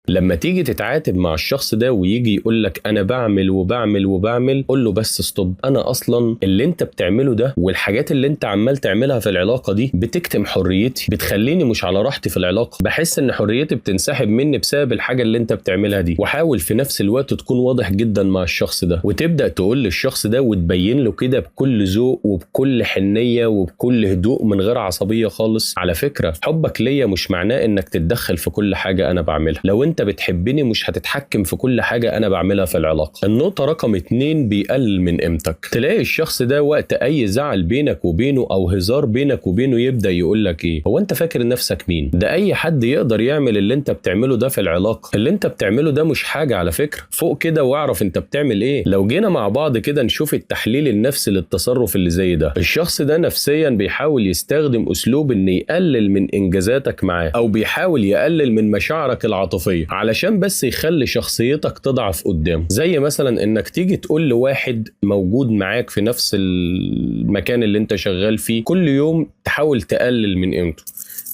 لما تيجي تتعاتب مع الشخص ده ويجي يقولك انا بعمل وبعمل وبعمل، قول له بس ستوب. انا اصلا اللي انت بتعمله ده والحاجات اللي انت عمال تعملها في العلاقة دي بتكتم حريتي، بتخليني مش على راحتي في العلاقة، بحس ان حريتي بتنسحب مني بسبب الحاجة اللي انت بتعملها دي. وحاول في نفس الوقت تكون واضح جدا مع الشخص ده، وتبدأ تقول للشخص ده وتبين له كده بكل ذوق وبكل حنية وبكل هدوء من غير عصبية خالص: على فكرة، حبك ليا مش معناه انك تتدخل في كل حاجة انا بعملها. لو انت بتحبني مش هتتحكم في كل حاجة انا بعملها في العلاقة. النقطة رقم 2: بيقلل من قيمتك. تلاقي الشخص ده وقت اي زعل بينك وبينه او هزار بينك وبينه يبدأ يقولك ايه: هو انت فاكر نفسك مين؟ ده اي حد يقدر يعمل اللي انت بتعمله ده في العلاقة. اللي انت بتعمله ده مش حاجة على فكرة، فوق كده واعرف انت بتعمل ايه. لو جينا مع بعض كده نشوف التحليل النفسي للتصرف اللي زي ده، الشخص ده نفسيا بيحاول يستخدم اسلوب ان يقلل من انجازاتك معاه، او بيحاول يقلل من مشاعرك العاطفية علشان بس يخلي شخصيتك تضعف قدامه. زي مثلا انك تيجي تقول لواحد موجود معاك في نفس المكان اللي انت شغال فيه كل يوم تحاول تقلل من قيمته: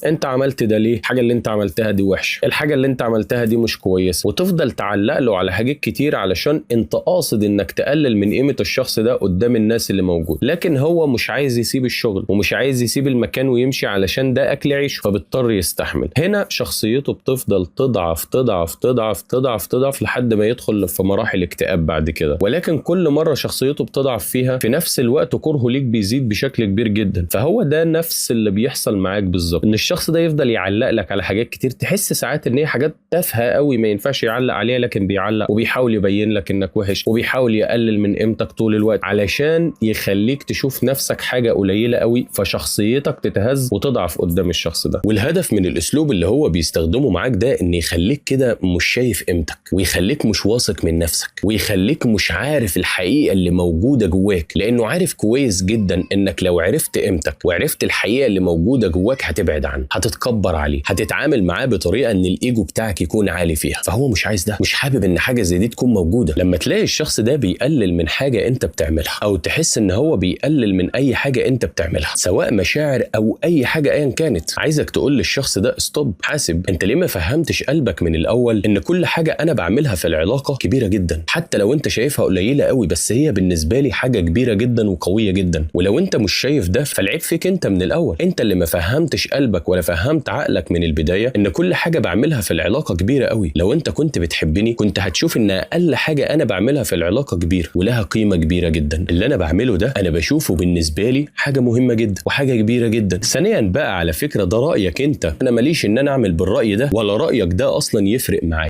انت عملت ده ليه؟ الحاجة اللي انت عملتها دي وحشة، الحاجة اللي انت عملتها دي مش كويسة، وتفضل تعلق له على حاجات كتير علشان انت قاصد انك تقلل من قيمة الشخص ده قدام الناس اللي موجود. لكن هو مش عايز يسيب الشغل ومش عايز يسيب المكان ويمشي علشان ده اكل عيشه، فبيضطر يستحمل. هنا شخصيته بتفضل تضعف تضعف تضعف تضعف تضعف لحد ما يدخل في مراحل اكتئاب بعد كده. ولكن كل مرة شخصيته بتضعف فيها في نفس الوقت كرهه ليك بيزيد بشكل كبير جدا. فهو ده نفس اللي بيحصل معاك بالظبط، ان الشخص ده يفضل يعلق لك على حاجات كتير تحس ساعات ان هي حاجات تافهه قوي ما ينفعش يعلق عليها، لكن بيعلق وبيحاول يبين لك انك وحش وبيحاول يقلل من قيمتك طول الوقت علشان يخليك تشوف نفسك حاجه قليله قوي، فشخصيتك تتهز وتضعف قدام الشخص ده. والهدف من الاسلوب اللي هو بيستخدمه معاك ده ان يخليك كده مش شايف قيمتك، ويخليك مش واثق من نفسك، ويخليك مش عارف الحقيقه اللي موجوده جواك، لانه عارف كويس جدا انك لو عرفت قيمتك وعرفت الحقيقه اللي موجوده جواك هتبعد عنه، هتتكبر عليه، هتتعامل معاه بطريقه ان الايجو بتاعك يكون عالي فيها. فهو مش عايز ده، مش حابب ان حاجه زي دي تكون موجوده. لما تلاقي الشخص ده بيقلل من حاجه انت بتعملها، او تحس ان هو بيقلل من اي حاجه انت بتعملها سواء مشاعر او اي حاجه ايا كانت، عايزك تقول للشخص ده ستوب، حاسب، انت ليه ما فهمتش قلبك من الاول ان كل حاجه انا بعملها في العلاقه كبيره جدا، حتى لو انت شايفها قليله قوي بس هي بالنسبه لي حاجه كبيره جدا وقويه جدا. ولو انت مش شايف ده فالعيب فيك انت من الاول، انت اللي ما فهمتش قلبك ولا فهمت عقلك من البدايه ان كل حاجه بعملها في العلاقه كبيره قوي. لو انت كنت بتحبني كنت هتشوف ان اقل حاجه انا بعملها في العلاقه كبيره ولها قيمه كبيره جدا. اللي انا بعمله ده انا بشوفه بالنسبه لي حاجه مهمه جدا وحاجه كبيره جدا. ثانيا بقى، على فكره ده رايك انت، انا ماليش ان انا اعمل بالراي ده ولا رايك ده اصلا يفرق معايا.